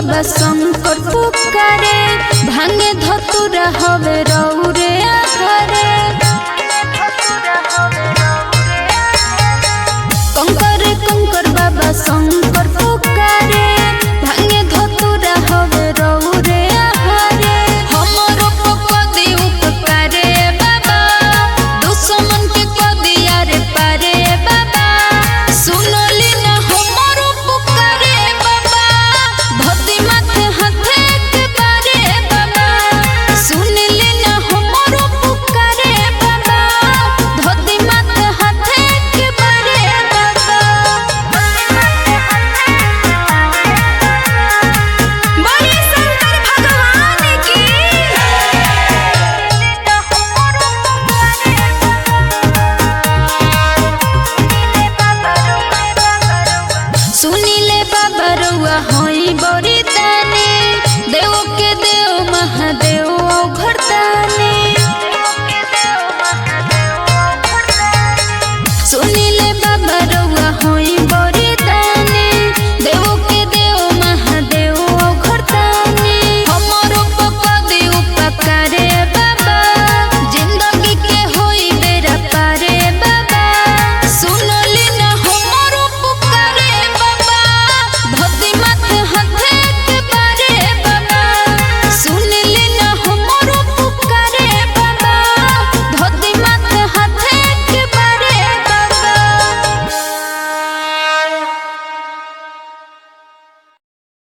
बाबा शंकर पुकारे भांगे धतुरा हवे रौरे आहारे कंकर कंकर बाबा शंकर पुकारे भांगे धतुरा हवे रौरे आहारे हमरो पकदी उपकारे बाबा दुश्मन के कदिया रे पारे बाबा सुनली ना हमरो पुकारे बाबा धती माथे हाथे के बारे बाबा सुनली ना हमरो पुकारे बाबा धती माथे हाथे के बारे बाबा बोलिए शंकर भगवान की सुनीले बाबा रउआ होई बड़ी दानी देव के देव महादेव घरदानी